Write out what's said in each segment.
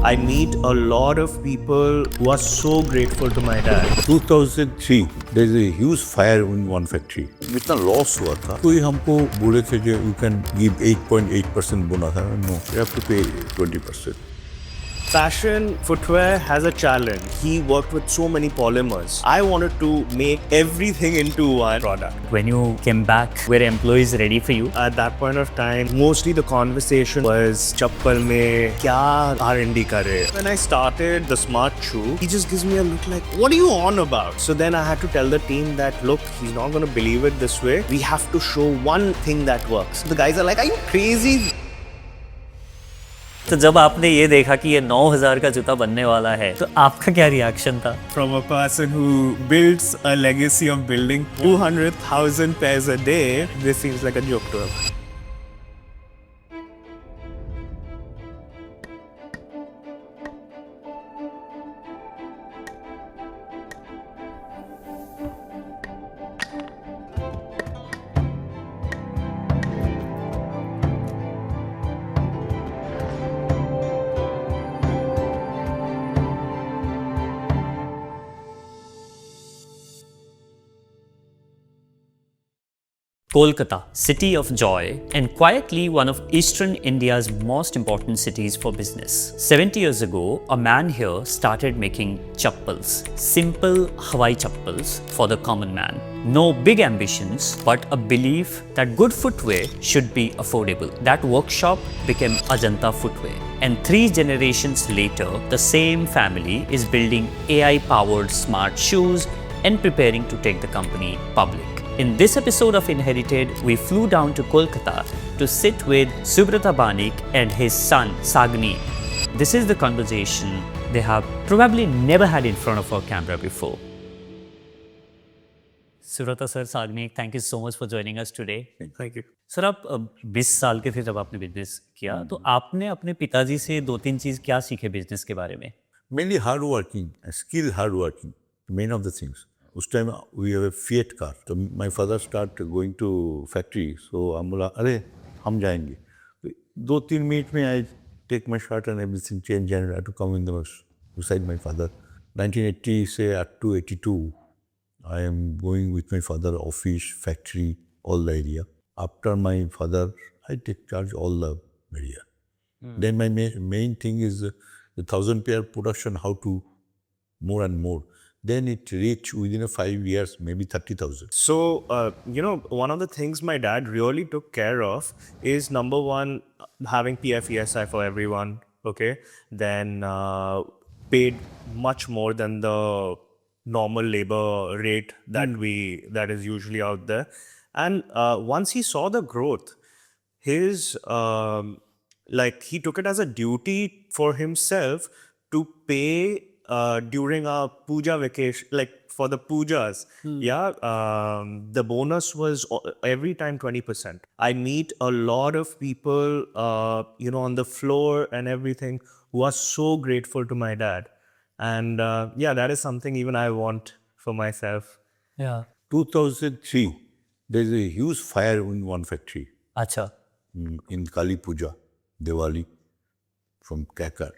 I meet a lot of people who are so grateful to my dad. 2003 there is a huge fire in one factory. इतना loss हुआ था, कोई हमको बोले थे कि you can give 8.8% बोनस है, no, you have to pay 20%. Fashion footwear has a challenge. He worked with so many polymers. I wanted to make everything into one product. When you came back, were employees ready for you? At that point of time, mostly the conversation was chappal mein kya R&D kare. When I started the smart shoe, he just gives me a look like, what are you on about? So then I had to tell the team that, look, he's not going to believe it this way. We have to show one thing that works. The guys are like, are you crazy? तो जब आपने ये देखा कि ये 9000 का जूता बनने वाला है तो आपका क्या रिएक्शन था? From a person who builds a legacy of building 200,000 pairs a day, this seems like a joke to him. Kolkata, city of joy and quietly one of eastern India's most important cities for business. 70 years ago, a man here started making chappals, simple Hawai chappals for the common man. No big ambitions, but a belief that good footwear should be affordable. That workshop became Ajanta Footwear. And 3 generations later, the same family is building AI-powered smart shoes and preparing to take the company public. In this episode of Inherited, we flew down to Kolkata to sit with Subrata Banik and his son Sagni. This is the conversation they have probably never had in front of a camera before. Subrata sir, Sagni, thank you so much for joining us today. Thank you. Sir आप 20 साल के थे जब आपने business किया, तो आपने अपने पिताजी से 2-3 चीज़ क्या सीखे बिजनेस के बारे में? Mainly hard working, skill hard working, main of the things. उस time we have a Fiat car. तो my father start going to factory. So हम बोला अरे हम जाएंगे. 2-3 मिनट में I take my shirt and everything change and I had to come in the beside my father. 1980 से up to 82, I am going with my father office, factory, all the area. After my father, I take charge all the area. Then my main thing is the 1,000 pair production, how to more and more. Then it reached within 5 years, maybe 30,000. So, one of the things my dad really took care of is number one, having PFESI for everyone, okay? Then paid much more than the normal labor rate that is usually out there. And once he saw the growth, his he took it as a duty for himself to pay during our puja vacation, like for the pujas. The bonus was every time 20%. I meet a lot of people, on the floor and everything, who are so grateful to my dad. And that is something even I want for myself. Yeah. 2003, there is a huge fire in one factory. अच्छा. In Kali Puja, Diwali, from Kakar.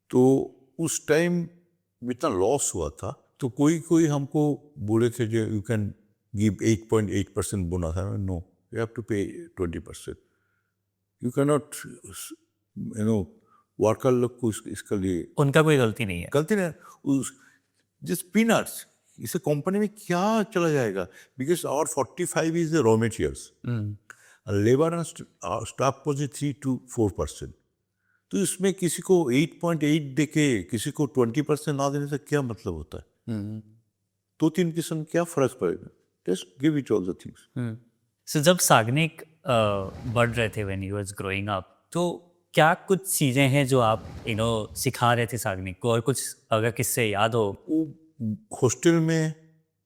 तो उस time इतना loss हुआ था, तो कोई हमको बोले थे जो यू कैन गिव 8.8% बोनस है, नो, यू हैव टू पे 20%. यू कैन नॉट वर्कर लोग को इसके लिए उनका कोई गलती नहीं है. गलती नहीं, जिस पीनट्स इसे कंपनी में क्या चला जाएगा, because our 45 is the raw materials, labour and staff pause 3 to 4%. तो इसमें किसी को 8.8 देके किसी को 20% ना देने से क्या मतलब होता है? 2-3 किस्म क्या फर्क पड़ेगा? Just give it all the things. So जब साग्निक बढ़ रहे थे when he was growing up, तो क्या कुछ चीज़ें हैं जो आप सिखा रहे थे साग्निक को, और कुछ अगर किससे याद हो? वो हॉस्टल में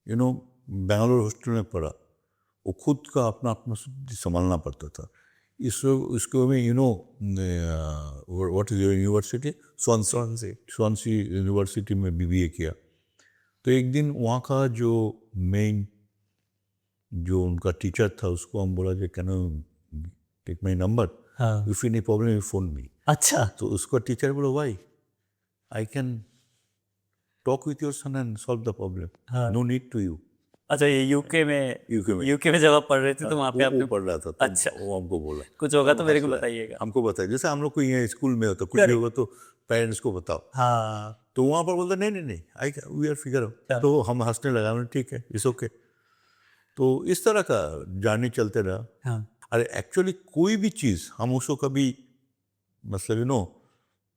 बेंगलोर हॉस्टल में पढ़ा, वो खुद का अपना संभालना पड़ता था. इसको में what is your university? Swansea university में BBA किया. तो एक दिन वहाँ का जो मेन जो उनका टीचर था उसको हम बोला कि कैन टेक माई नंबर. हाँ. If any problem you phone me. अच्छा. तो उसको टीचर बोलो why I can talk with your son and solve the problem, no need to you. अच्छा, ये यूके में UK में जब आप पढ़ रहे थे तो वहाँ पे वो आपने पढ़ रहा था तो अच्छा. वो हमको बोला कुछ होगा तो मेरे को हंस रहा है. बताइएगा. हमको बताइए, जैसे हम लोग को यहाँ स्कूल में होता कुछ भी होगा तो पेरेंट्स को बताओ. हाँ. तो वहाँ पर बोलता नहीं नहीं नहीं आई वी आर फिगर आउट. तो हम हंसने लगा, हमने ठीक है इट्स ओके. तो इस तरह का जाने चलते रहा. हाँ. अरे एक्चुअली कोई भी चीज़ हम उसको कभी मतलब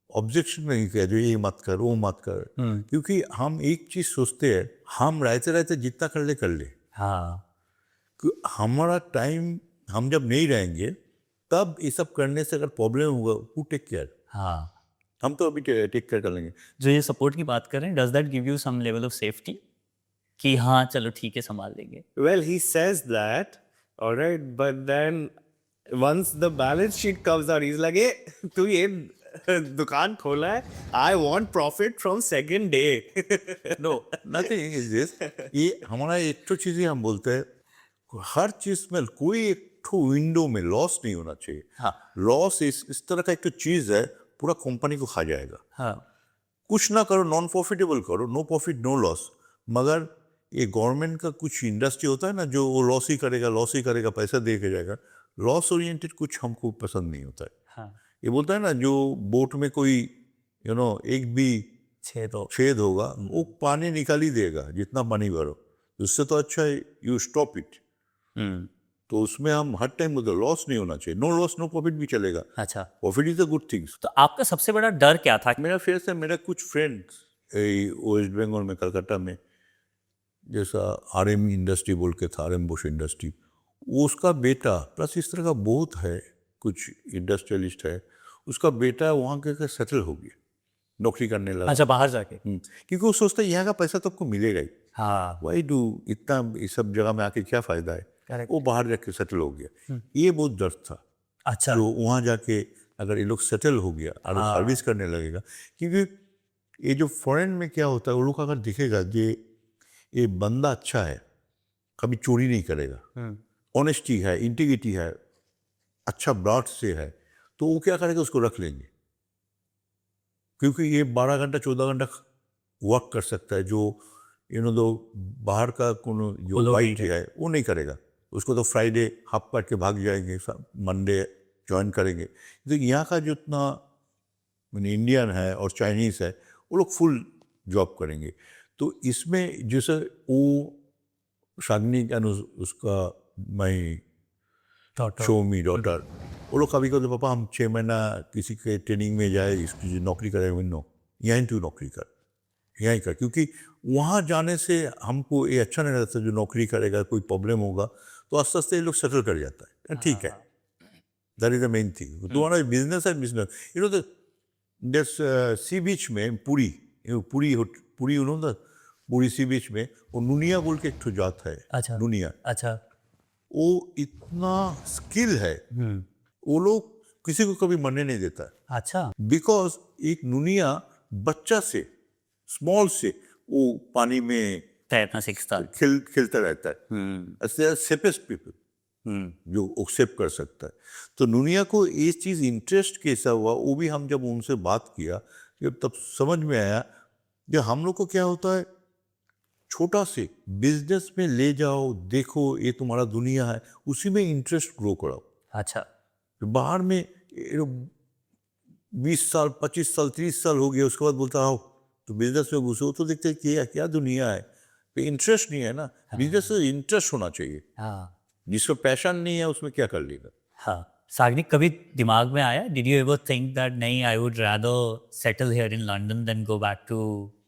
ऑब्जेक्शन नहीं किया जो ये मत कर वो मत कर, क्योंकि हम एक चीज़ सोचते हैं हम रहते रहते जितना कर ले. हाँ. कि हमारा टाइम हम जब नहीं रहेंगे तब ये सब करने से अगर प्रॉब्लम होगा हु टेक केयर. हाँ. हम तो अभी टेक केयर कर लेंगे. जो ये सपोर्ट की बात कर रहे हैं, does that give you some level of safety कि हाँ चलो ठीक है संभाल लेंगे? Well, he says that, all right, but then once the balance sheet comes out, he's like, "Hey, तू ये दुकान खोला है, I want profit from second day." No nothing is this. ये हमारा एक तो चीज़ ही हम बोलते हैं हर चीज़ में कोई एक तो विंडो में लॉस नहीं होना चाहिए. हाँ. लॉस इस तरह का एक तो चीज़ है पूरा कंपनी को खा जाएगा. हाँ. कुछ ना करो, नॉन प्रॉफिटेबल करो, नो प्रॉफिट नो लॉस. मगर ये गवर्नमेंट का कुछ इंडस्ट्री होता है ना जो वो लॉस ही करेगा पैसा दे के जाएगा. लॉस ओरिएंटेड कुछ हमको पसंद नहीं होता है. हाँ. ये बोलता है ना जो बोट में कोई एक भी छेद होगा वो पानी निकाल ही देगा जितना पानी भरो. उससे तो अच्छा है यू स्टॉप इट. तो उसमें हम हर टाइम बोलते लॉस नहीं होना चाहिए. नो लॉस नो प्रॉफिट भी चलेगा. अच्छा. Profit is a good things. तो आपका सबसे बड़ा डर क्या था? मेरा फेयर से मेरा कुछ फ्रेंड्स वेस्ट बंगाल में कलकत्ता में जैसा RM इंडस्ट्री बोल के था, RM बुश इंडस्ट्री, वो उसका बेटा प्लस इस तरह का बहुत है कुछ इंडस्ट्रियलिस्ट है, उसका बेटा वहाँ के सेटल हो गया, नौकरी करने लगा. अच्छा, बाहर जाके. क्योंकि वो सोचता है यहाँ का पैसा तो आपको मिलेगा ही. हाँ. वाई डू इतना इस सब जगह में आके क्या फ़ायदा है. Correct. वो बाहर जाके सेटल हो गया. ये बहुत डर था. अच्छा. तो वहाँ जाके अगर ये लोग सेटल हो गया और सर्विस करने लगेगा, क्योंकि ये जो फॉरेन में क्या होता है वो लोग अगर दिखेगा ये बंदा अच्छा है, कभी चोरी नहीं करेगा, ऑनेस्टी है, इंटीग्रिटी है, अच्छा ब्राड से है, तो वो क्या करेगा उसको रख लेंगे. क्योंकि ये 12 घंटा 14 घंटा वर्क कर सकता है जो दो बाहर का कोनो जो वाइट है वो नहीं करेगा. उसको तो फ्राइडे हाफ काट के भाग जाएंगे, मंडे ज्वाइन करेंगे. तो यहाँ का जितना इंडियन है और चाइनीज़ है वो लोग फुल जॉब करेंगे. तो इसमें जैसे वो शागनी उसका माई शो मी डॉटर, वो लोग कभी कहते पापा हम 6 महीना किसी के ट्रेनिंग में जाए इसकी नौकरी करेंगे. नो, यहीं तू नौकरी कर, यहीं कर, क्योंकि वहाँ जाने से हमको ये अच्छा नहीं लगता. जो नौकरी करेगा कोई प्रॉब्लम होगा तो आस्ते आस्ते ये लोग सेटल कर जाता है. ठीक है, that is the main thing. तुम्हारा बिजनेस है बिजनेस. जैस सी बीच में पूरी पूरी सी बीच में वो नुनिया बोल के एक ठो जात है. अच्छा. नुनिया. अच्छा. वो इतना स्किल है, वो लोग किसी को कभी मरने नहीं देता है. अच्छा. बिकॉज एक नुनिया बच्चा से स्मॉल से वो पानी में तैरना सीखता है. खेलता रहता है. सेफेस्ट पीपल जो एक्सेप्ट कर सकता है. तो नुनिया को ये चीज़ इंटरेस्ट कैसा हुआ वो भी हम जब उनसे बात किया तब समझ में आया कि हम लोग को क्या होता है छोटा से बिजनेस में ले जाओ, देखो ये तुम्हारा दुनिया है, उसी में इंटरेस्ट ग्रो कराओ. अच्छा. बाहर में 20 साल 25 साल 30 साल हो गया उसके बाद बोलता आओ तो बिजनेस में घुसो तो देखते हैं क्या दुनिया है. इंटरेस्ट नहीं है ना. बिजनेस में इंटरेस्ट होना चाहिए. हाँ. जिसको पैशन नहीं है उसमें क्या कर लेगा. हाँ. सागनिक, कभी दिमाग में आया, did you ever think that नहीं I would rather settle here in London then go back to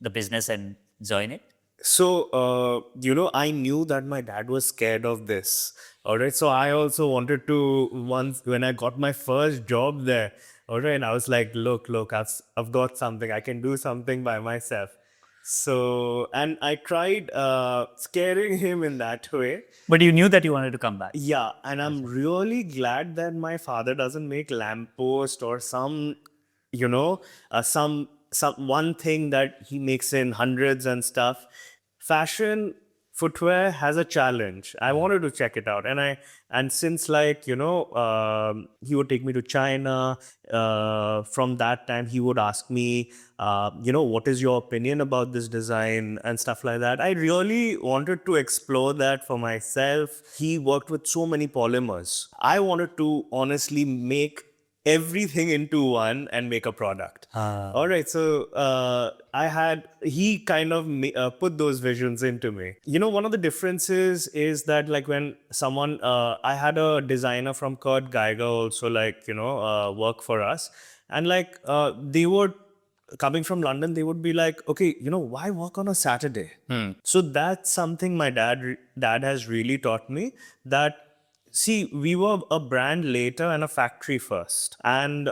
the business and join it? So, I knew that my dad was scared of this. All right. So I also wanted to, once when I got my first job there, all right, I was like, look, I've got something. I can do something by myself. So, and I tried scaring him in that way. But you knew that you wanted to come back. Yeah. And I'm really glad that my father doesn't make lamppost or some, some one thing that he makes in hundreds and stuff. Fashion footwear has a challenge. I wanted to check it out, and since like he would take me to China. From that time, he would ask me, what is your opinion about this design and stuff like that. I really wanted to explore that for myself. He worked with so many polymers. I wanted to honestly make everything into one and make a product. All right, so he kind of put those visions into me. One of the differences is that like when someone, I had a designer from Kurt Geiger also work for us, and like they would coming from London, they would be like, okay, why work on a Saturday? So that's something my dad has really taught me that. See, we were a brand later and a factory first. And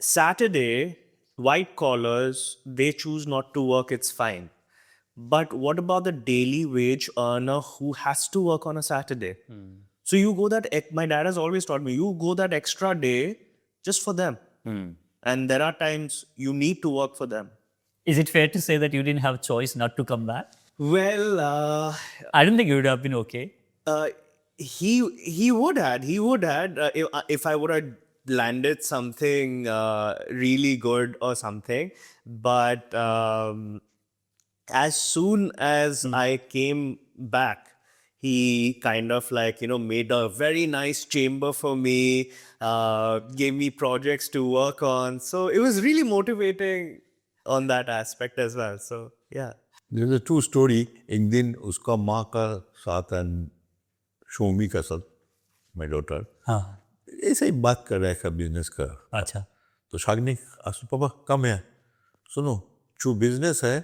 Saturday, white collars, they choose not to work, it's fine. But what about the daily wage earner who has to work on a Saturday? So you go my dad has always taught me, you go that extra day just for them. And there are times you need to work for them. Is it fair to say that you didn't have a choice not to come back? Well, I don't think it would have been okay. He would have if I would have landed something really good or something, but as soon as I came back, he kind of made a very nice chamber for me, gave me projects to work on, so it was really motivating on that aspect as well. So yeah, there's a true story. एक दिन उसका माँ का साथ and शोमी का साथ, my daughter, हाँ, ऐसा ही बात कर रहा है का बिजनेस का. अच्छा. तो शाग्निक आसू पापा कम है, सुनो जो बिजनेस है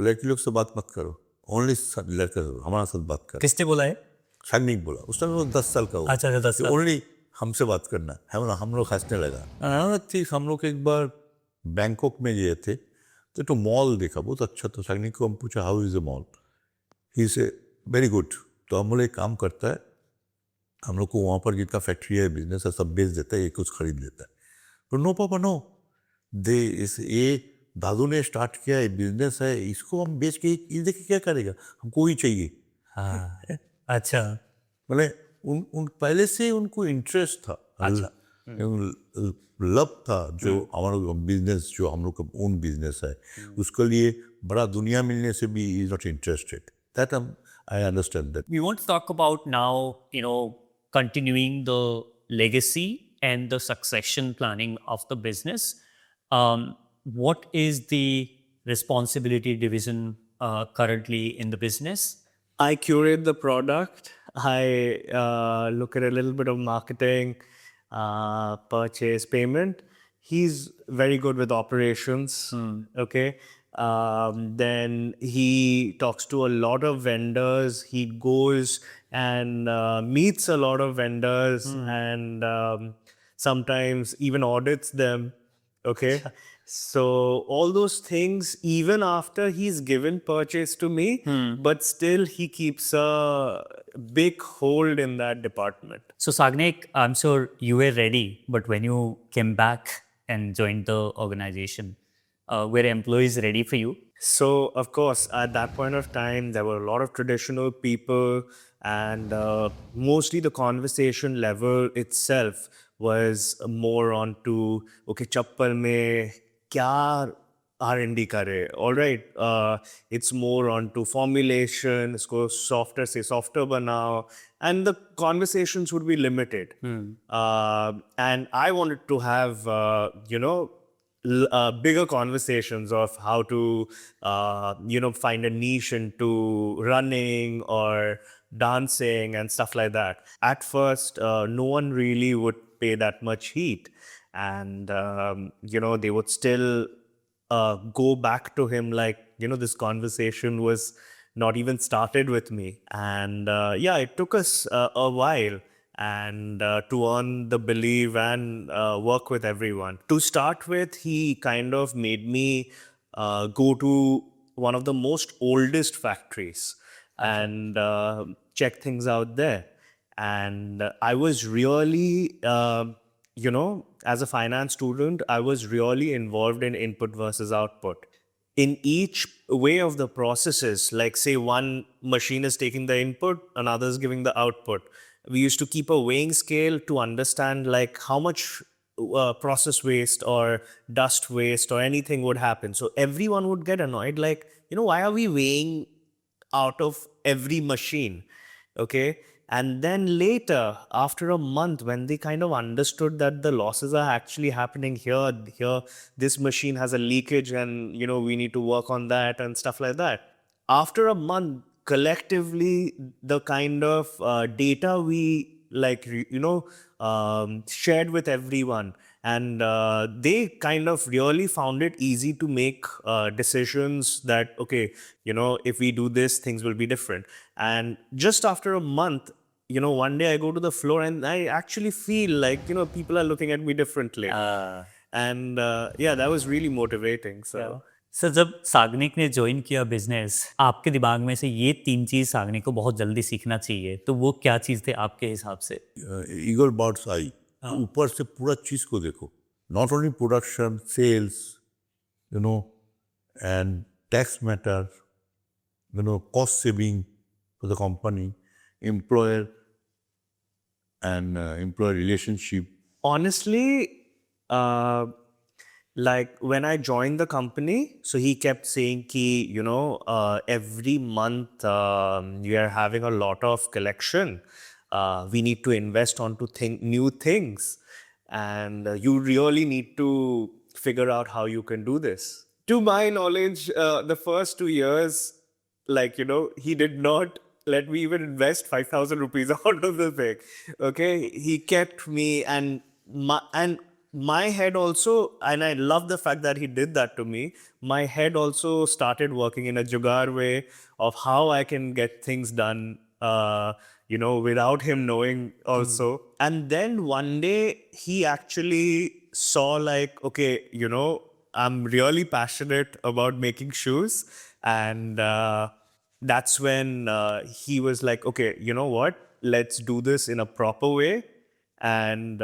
लड़की लोग से बात मत करो, ओनली लड़का हमारा साथ बात कर. किसने बोला है? शाग्निक बोला. उस टाइम 10 साल का हो. अच्छा, 10 साल. ओनली हमसे बात करना है ना. हम लोग हंसने लगा. अनारक थी. हम लोग एक बार बैंकॉक में गए थे तो मॉल देखा, बहुत अच्छा. तो शाग्निक को हम पूछा हाउ इज द मॉल. ही से वेरी गुड. तो हम लोग एक काम करता है, हम लोग को वहाँ पर जितना फैक्ट्री है बिजनेस है सब बेच देता है, ये कुछ खरीद लेता है. तो नो पापा नो, ये दादू ने स्टार्ट किया है बिजनेस है, इसको हम बेच के ये देखिए क्या करेगा, हमको ही चाहिए. हाँ, अच्छा. मतलब उन पहले से उनको इंटरेस्ट था. अच्छा. लव था जो हमारा बिजनेस, जो हम लोग का ओन बिजनेस है, उसके लिए बड़ा दुनिया मिलने से भी is not interested. That I understand that. We want to talk about now, continuing the legacy and the succession planning of the business. What is the responsibility division currently in the business? I curate the product. I look at a little bit of marketing, purchase, payment. He's very good with operations. Okay. Then he talks to a lot of vendors. He goes and meets a lot of vendors and sometimes even audits them. Okay. So all those things, even after he's given purchase to me, but still he keeps a big hold in that department. So Sagnik, I'm sure you were ready, but when you came back and joined the organization, were employees ready for you? So, of course, at that point of time, there were a lot of traditional people, and mostly the conversation level itself was more on to, okay, chappal mein kya R&D kare? All right, it's more on to formulation, isko softer se softer banao, and the conversations would be limited. And I wanted to have, bigger conversations of how to, find a niche into running or dancing and stuff like that. At first, no one really would pay that much heat. And, they would still go back to him like, this conversation was not even started with me. And it took us a while and to earn the belief and work with everyone. To start with, he kind of made me go to one of the most oldest factories and check things out there. And I was really, as a finance student, I was really involved in input versus output. in each way of the processes, like say one machine is taking the input, another is giving the output. We used to keep a weighing scale to understand like how much process waste or dust waste or anything would happen. So everyone would get annoyed, like, why are we weighing out of every machine? Okay. And then later, after a month, when they kind of understood that the losses are actually happening here, this machine has a leakage and, we need to work on that and stuff like that. After a month, collectively, the kind of data we like, shared with everyone, and they kind of really found it easy to make decisions that, okay, if we do this, things will be different. And just after a month, one day I go to the floor and I actually feel like, people are looking at me differently. And yeah, that was really motivating. So sir जब साग्निक ने join किया business, आपके दिमाग में से ये 3 चीज़ साग्निक को बहुत जल्दी सीखना चाहिए, तो वो क्या चीज़ थे आपके हिसाब से? ईगल बर्ड्स आई, ऊपर से पूरा चीज को देखो, not only production, sales, and tax matter, cost saving for the company, employer and employee relationship. honestly, like when I joined the company, so he kept saying ki, every month we are having a lot of collection. We need to invest onto new things, and you really need to figure out how you can do this. To my knowledge, the first 2 years, like, he did not let me even invest 5,000 rupees out of the thing. Okay. He kept me, and my head also, and I love the fact that he did that to me. My head also started working in a jugaad way of how I can get things done, without him knowing also. And then one day he actually saw like, okay, I'm really passionate about making shoes. And that's when he was like, okay, you know what? Let's do this in a proper way. And,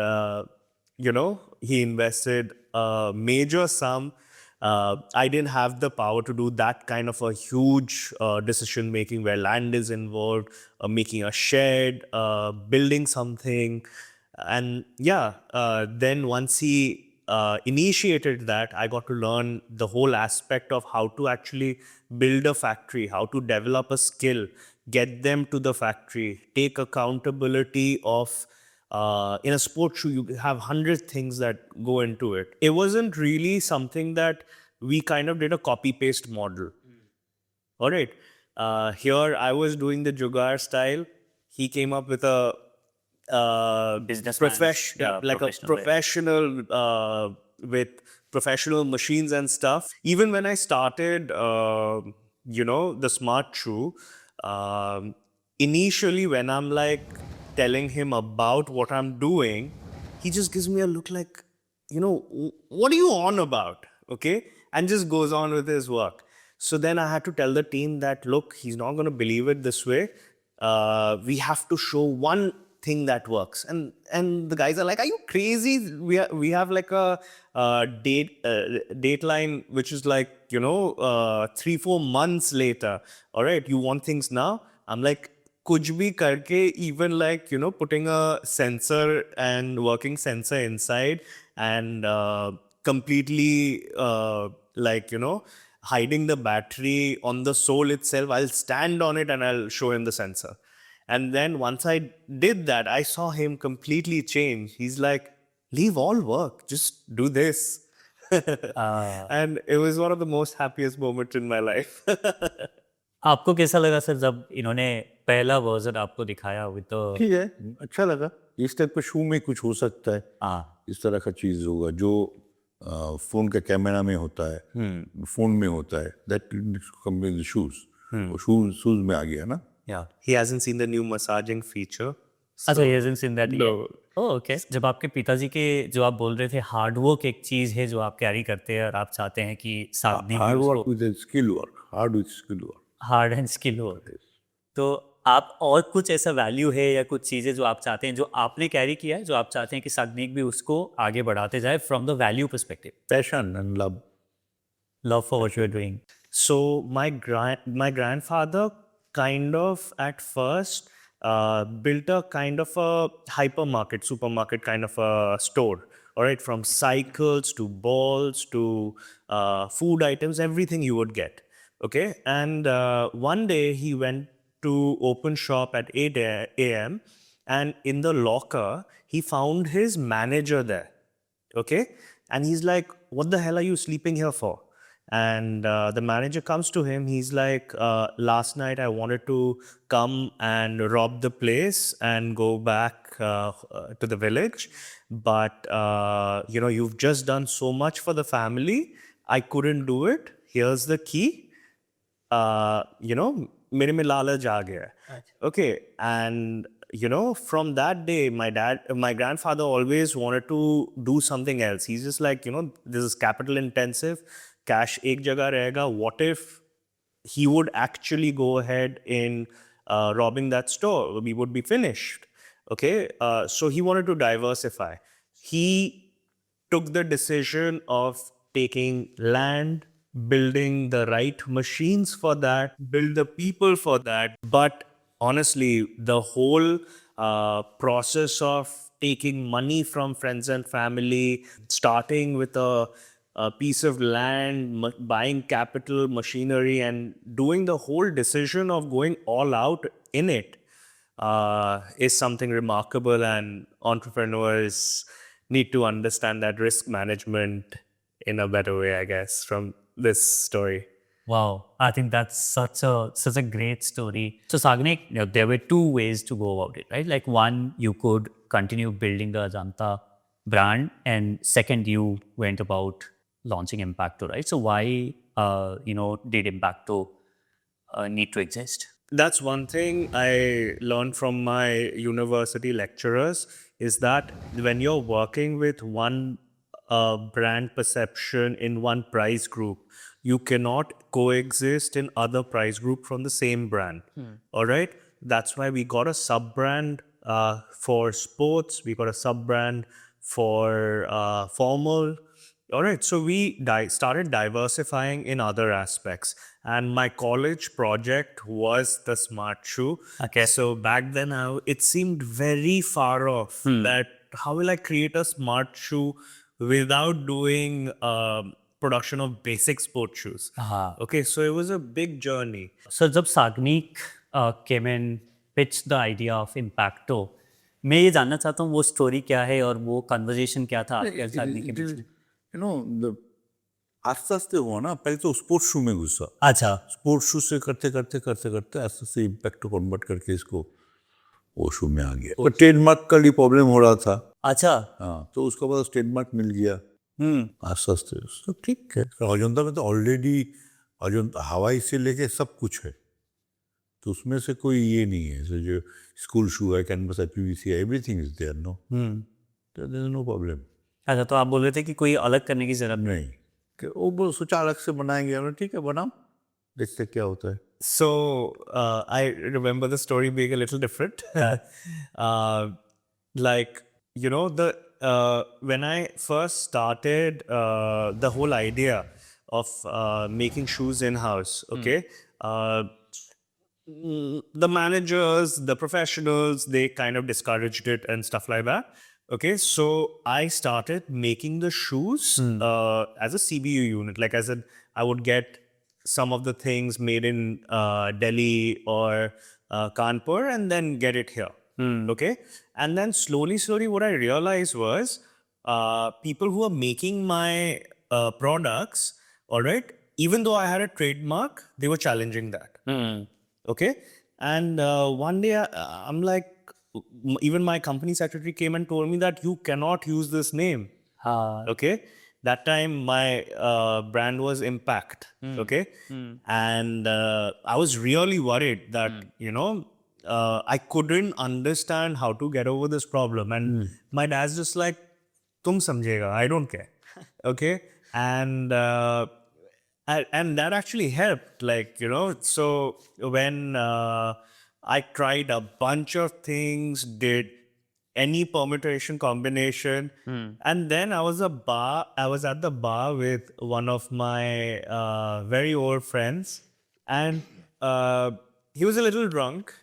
he invested a major sum. I didn't have the power to do that kind of a huge decision making where land is involved, making a shed, building something. And yeah, then once he initiated that, I got to learn the whole aspect of how to actually build a factory, how to develop a skill, get them to the factory, take accountability of in a sports shoe, you have 100 things that go into it. It wasn't really something that we kind of did a copy paste model. All right. Here I was doing the Jugaad style. He came up with a Businessman, like a professional way. professional with professional machines and stuff. Even when I started, the smart shoe, initially when I'm like telling him about what I'm doing, he just gives me a look like, what are you on about? Okay. And just goes on with his work. So then I had to tell the team that, look, he's not going to believe it this way. We have to show one thing that works. And the guys are like, are you crazy? We have like a dateline, which is like, 3-4 months later. All right. You want things now? I'm like, kuch bhi karke, even like, putting a sensor and working sensor inside and completely hiding the battery on the sole itself. I'll stand on it and I'll show him the sensor. And then once I did that, I saw him completely change. He's like, leave all work, just do this. And it was one of the most happiest moments in my life. आपको कैसा लगा sir जब इन्होंने पहला version आपको दिखाया with the ठीक है, अच्छा लगा। इस टाइप का शू में कुछ हो सकता है, इस तरह का चीज होगा जो फोन का कैमरा में होता है, फोन में होता है, that come with shoes, shoes में आ गया ना। He hasn't seen the new massaging feature. अच्छा, he hasn't seen that No. yet. Oh, okay. जब आपके पिताजी के जो आप बोल रहे थे हार्ड वर्क एक चीज़ है जो आप कैरी करते हैं और आप चाहते हैं कि Sagnik hard work with skill work, hard with skill work, hard and skill work. तो आप और कुछ ऐसा वैल्यू है या कुछ चीज़ें जो आप चाहते हैं जो आपने कैरी किया है जो आप चाहते हैं कि साग्निक भी उसको आगे बढ़ाते जाए from the value perspective? Passion and love. love for what you were doing. So my grandfather kind of at first built a kind of a hypermarket, supermarket kind of a store. All right, from cycles to balls to food items, everything you would get. Okay, and one day he went to open shop at 8 a.m. and in the locker he found his manager there. Okay, and he's like, what the hell are you sleeping here for? And the manager comes to him. He's like, last night I wanted to come and rob the place and go back to the village, but you've just done so much for the family, I couldn't do it. Here's the key. मेरे में लालच आ गया है. Okay, and from that day, my grandfather always wanted to do something else. He's just like, this is capital intensive, cash एक जगह रहेगा. What if he would actually go ahead in robbing that store? We would be finished. Okay, so he wanted to diversify. He took the decision of taking land, building the right machines for that, build the people for that. But honestly, the whole process of taking money from friends and family, starting with a piece of land, buying capital, machinery, and doing the whole decision of going all out in it is something remarkable, and entrepreneurs need to understand that risk management in a better way, I guess, from this story. Wow, I think that's such a great story. So Sagnik, there were two ways to go about it, right? Like one, you could continue building the Ajanta brand, and second, you went about launching Impacto, right? So why, did Impacto need to exist? That's one thing I learned from my university lecturers, is that when you're working with one brand perception in one price group, you cannot coexist in other price group from the same brand. All right, that's why we got a sub brand for sports, we got a sub brand for formal. All right, so we started diversifying in other aspects, and my college project was the smart shoe. Okay. So back then, it seemed very far off that how will I create a smart shoe without doing production of basic sports shoes? Okay, so it was a big journey. So जब Sagnik came and pitched the idea of Impacto, मैं ये जानना चाहता हूँ वो story क्या है और वो कन्वर्जेशन क्या था आपके और सागनिक के बीच में? आस्ते आस्ते हुआ ना. पहले तो स्पोर्ट्स शू में घुसा. अच्छा. स्पोर्ट्स शू से करते करते करते करते आस्ते से इम्पैक्ट को कन्वर्ट करके इसको वो शू में आ गया. और ट्रेडमार्क का लिए प्रॉब्लम हो रहा था. अच्छा. हाँ, तो उसके बाद ट्रेडमार्क मिल गया. आस्ते आस्ते तो ठीक है. अजंता में तो ऑलरेडी अजंता हवाई से लेके सब कुछ है, तो उसमें से कोई ये नहीं है. so, जो स्कूल शू है, कैनवस है, पीवीसी है, everything is there. No, there is no problem. अच्छा, तो आप बोल रहे थे कि कोई अलग करने की जरूरत नहीं. नहीं, कि वो सोचा अलग से बनाएंगे. हमने ठीक है बनाओ, देखते क्या होता है. So I remember the story being a little different. Like, when I first started the whole idea of making shoes in-house, okay, the managers, the professionals, they kind of discouraged it and stuff like that. Okay, so I started making the shoes as a CBU unit. Like I said, I would get some of the things made in Delhi or Kanpur and then get it here. Okay, and then slowly, what I realized was people who are making my products, all right, even though I had a trademark, they were challenging that. Okay, and one day I'm like, even my company secretary came and told me that you cannot use this name. Okay, that time my brand was Impact. Okay, and I was really worried that I couldn't understand how to get over this problem, and my dad's just like, "Tum samjhega, I don't care." Okay, and that actually helped. Like so when I tried a bunch of things, did any permutation combination. And then I was at the bar with one of my very old friends, and he was a little drunk.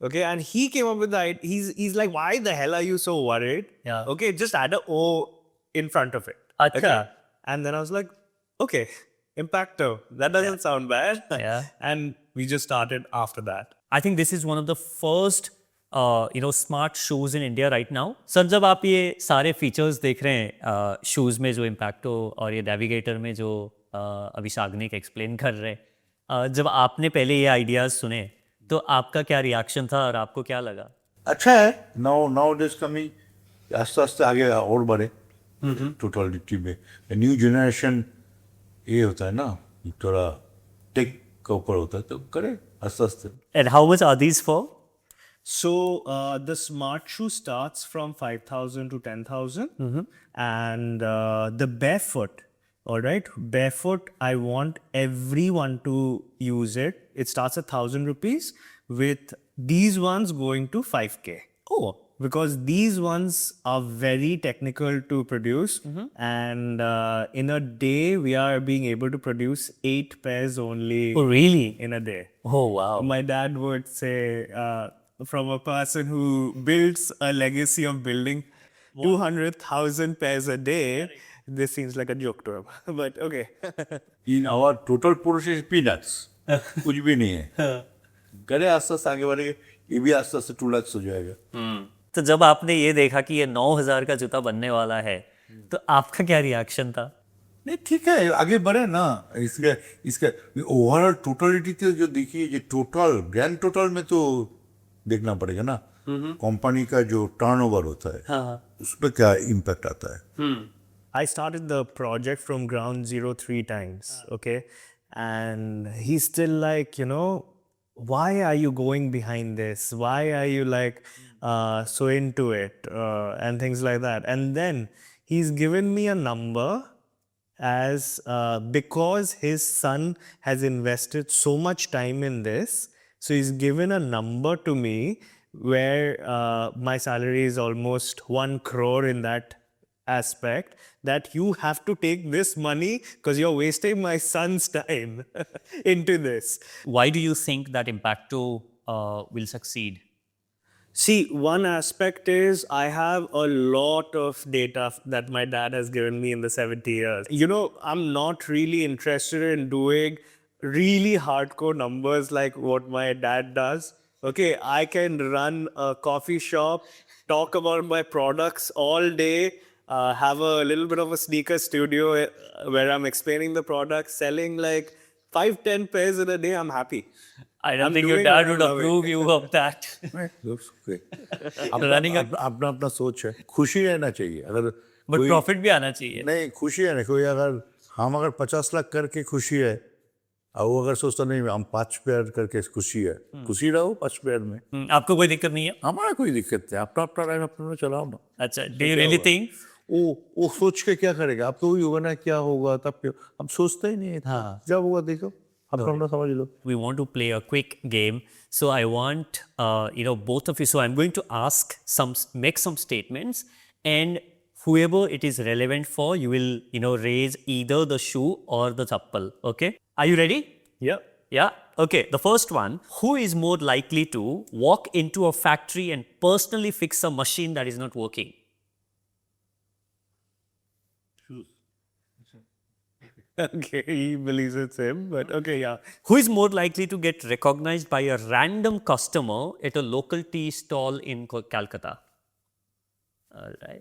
Okay, and he came up with the idea. He's like, why the hell are you so worried? Yeah. Okay, just add a O in front of it. Acha. Okay. And then I was like, okay, Impacto. That doesn't sound bad. Yeah. And we just started after that. I think this is one of the first smart shoes in India right now. Sir जब आप ये सारे features देख रहे हैं shoes में जो इम्पैक्टो और ये नेविगेटर में जो अभी शाग्निक एक्सप्लेन कर रहे हैं जब आपने पहले ये आइडियाज़ सुने तो आपका क्या रिएक्शन था और आपको क्या लगा? अच्छा है नाउ दिस कमिंग आस्ते आस्ते आगे और बढ़े टोटलिटी में न्यू जनरेशन ये होता है ना थोड़ा टेक का ऊपर होता है तो करे आस्ते आस्ते And how much are these for? So the smart shoe starts from 5,000 to 10,000. And the barefoot, all right, barefoot, I want everyone to use it. It starts at 1,000 rupees with these ones going to 5K. Oh, Because these ones are very technical to produce, and in a day we are being able to produce 8 pairs only oh really? in a day. Oh wow. My dad would say, from a person who builds a legacy of building 200,000 pairs a day, this seems like a joke to him. But okay. In our total process peanuts कुछ भी नहीं है करे आस्ते आस्ते आगे बढ़ेगा ये भी आस्ते आस्ते 2 लाख हो जाएगा तो जब आपने ये देखा कि ये 9,000 का जूता बनने वाला है तो आपका क्या रिएक्शन था? नहीं ठीक है आगे बढ़े ना इसका ओवरऑल टोटलिटी तो जो देखिए ये टोटल ग्रैंड टोटल में तो देखना पड़ेगा ना कंपनी का जो टर्नओवर होता है उस पर क्या इम्पैक्ट आता है I started the project from ground zero 3 times, okay? And he's still like, why are you going behind this? Why are you like so into it? And things like that. And then he's given me a number as because his son has invested so much time in this. So he's given a number to me where my salary is almost 1 crore in that aspect, that you have to take this money because you're wasting my son's time into this. Why do you think that Impacto will succeed? See, one aspect is I have a lot of data that my dad has given me in the 70 years. I'm not really interested in doing really hardcore numbers like what my dad does. Okay, I can run a coffee shop, talk about my products all day, have a little bit of a sneaker studio where I'm explaining the product, selling like 5-10 pairs in a day. I'm happy. I don't I'm think your doing dad what I would love it. approve you of that. Running a- अपना अपना सोच है खुशी रहना चाहिए अगर But कोई- profit भी आना चाहिए. नहीं खुशी है ना कोई अगर 50 लाख करके खुशी है और वो अगर सोचता नहीं हम 5 पेयर करके खुशी है खुशी रहो 5 पेयर में आपको कोई दिक्कत नहीं है? हमारा कोई दिक्कत है अपना अपना लाइन अपना चलाओ ना अच्छा, do you really think? वो सोच के क्या करेगा अब तो वही होगा ना क्या होगा तब क्या हम सोचते ही नहीं है जब होगा देखो अपना समझ लो We want to play a quick game. So I want, both of you. So I'm going to make some statements, and whoever it is relevant for, you will, raise either the shoe or the chappal. Okay? Are you ready? Yeah. Yeah. Okay. The first one: who is more likely to walk into a factory and personally fix a machine that is not working? Okay, he believes it's him, but okay, yeah. Who is more likely to get recognized by a random customer at a local tea stall in Calcutta? All right.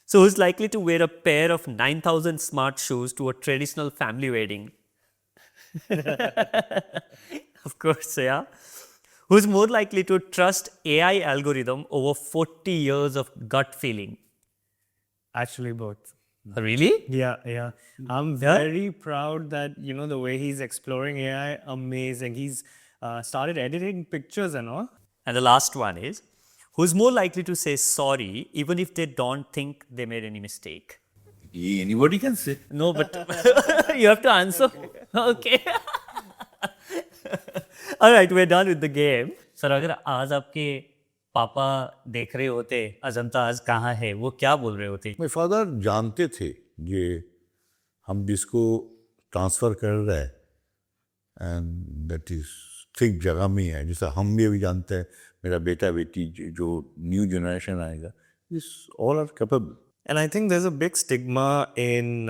So, who's likely to wear a pair of 9,000 smart shoes to a traditional family wedding? Of course, yeah. Who's more likely to trust AI algorithm over 40 years of gut feeling? Actually, both. Really? Yeah. I'm very proud that, the way he's exploring AI, amazing. He's started editing pictures and all. And the last one is, who's more likely to say sorry even if they don't think they made any mistake? anybody can say No, but you have to answer. Okay. All right, we're done with the game. Sir, अगर आज आपके पापा देख रहे होते अजंता आज कहाँ है, वो क्या बोल रहे होते? माई फादर जानते थे ये हम जिसको ट्रांसफ़र कर रहे हैं एंड दैट इज ठीक जगह में है, जैसा हम भी अभी जानते हैं मेरा बेटा बेटी जो न्यू जनरेशन आएगा, this all are capable. And I think there's a big stigma in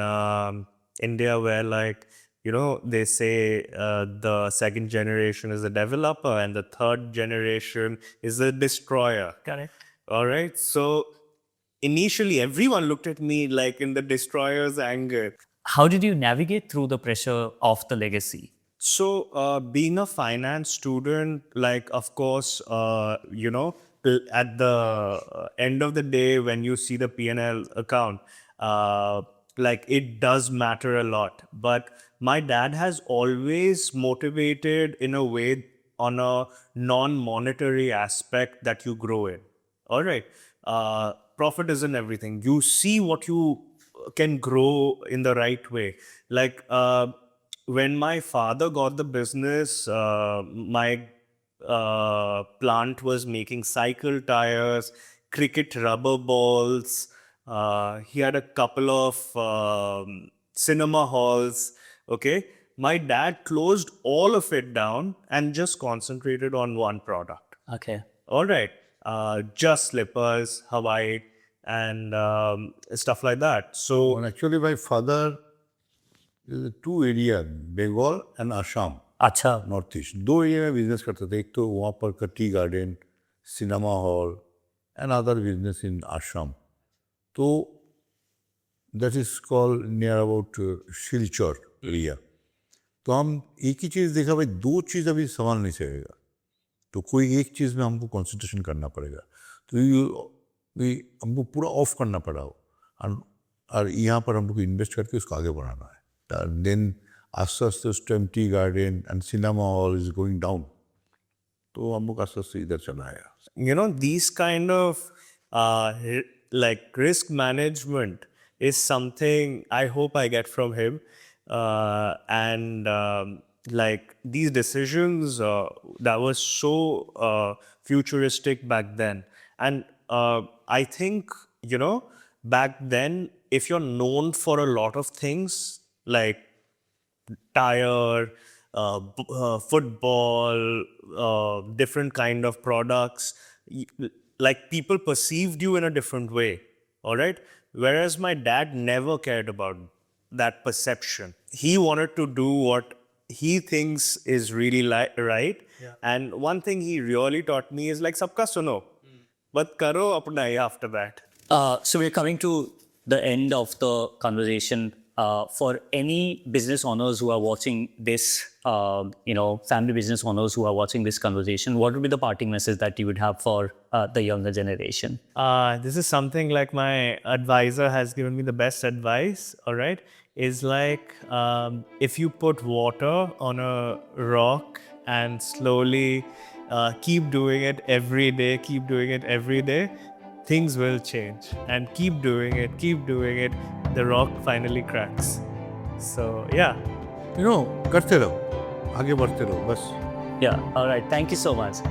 India where, like, you know, they say the second generation is a developer and the third generation is a destroyer. Correct. All right. So initially, everyone looked at me like in the destroyer's anger. How did you navigate through the pressure of the legacy? So, being a finance student, like, of course, you know, at the end of the day, when you see the P&L account, like, it does matter a lot. But my dad has always motivated in a way on a non-monetary aspect that you grow in. All right. Profit isn't everything. You see what you can grow in the right way. Like, when my father got the business, my plant was making cycle tires, cricket rubber balls. He had a couple of cinema halls. Okay. My dad closed all of it down and just concentrated on one product. Okay. All right. Just slippers, Hawaii, and stuff like that. So, And actually my father, there's two areas, Bengal and Assam, अच्छा. North east, दो area में business करते थे. एक तो वहाँ पर का tea garden, cinema hall and other business in आश्रम. तो that is called near about Silchar area. तो हम एक ही चीज़ देखा, भाई दो चीज़ अभी संभाल नहीं सकेगा, तो कोई एक चीज़ में हमको कंसंट्रेशन करना पड़ेगा. तो हमको पूरा ऑफ करना पड़ा हो, और यहाँ पर हमको इन्वेस्ट करके उसको आगे बढ़ाना है. देन आस्ते आस्ते उस time tea garden and cinema hall is going down, तो हम लोग आस्ते आस्ते इधर चला आया. you know, these kind of like risk management is something I hope I get from him. And like these decisions that was so futuristic back then. And I think, you know, back then, if you're known for a lot of things like tire, football, different kind of products, like people perceived you in a different way. All right. Whereas my dad never cared about that perception. He wanted to do what he thinks is really right. Yeah. And one thing he really taught me is like, sabka suno, but karo apna hi after that. So we're coming to the end of the conversation. For any business owners who are watching this, you know, family business owners who are watching this conversation, what would be the parting message that you would have for the younger generation? This is something like my advisor has given me the best advice, all right, is like if you put water on a rock and slowly keep doing it every day, things will change. And keep doing it, the rock finally cracks. So, yeah. करते रहो, आगे बढ़ते रहो, बस. Yeah, all right. Thank you so much.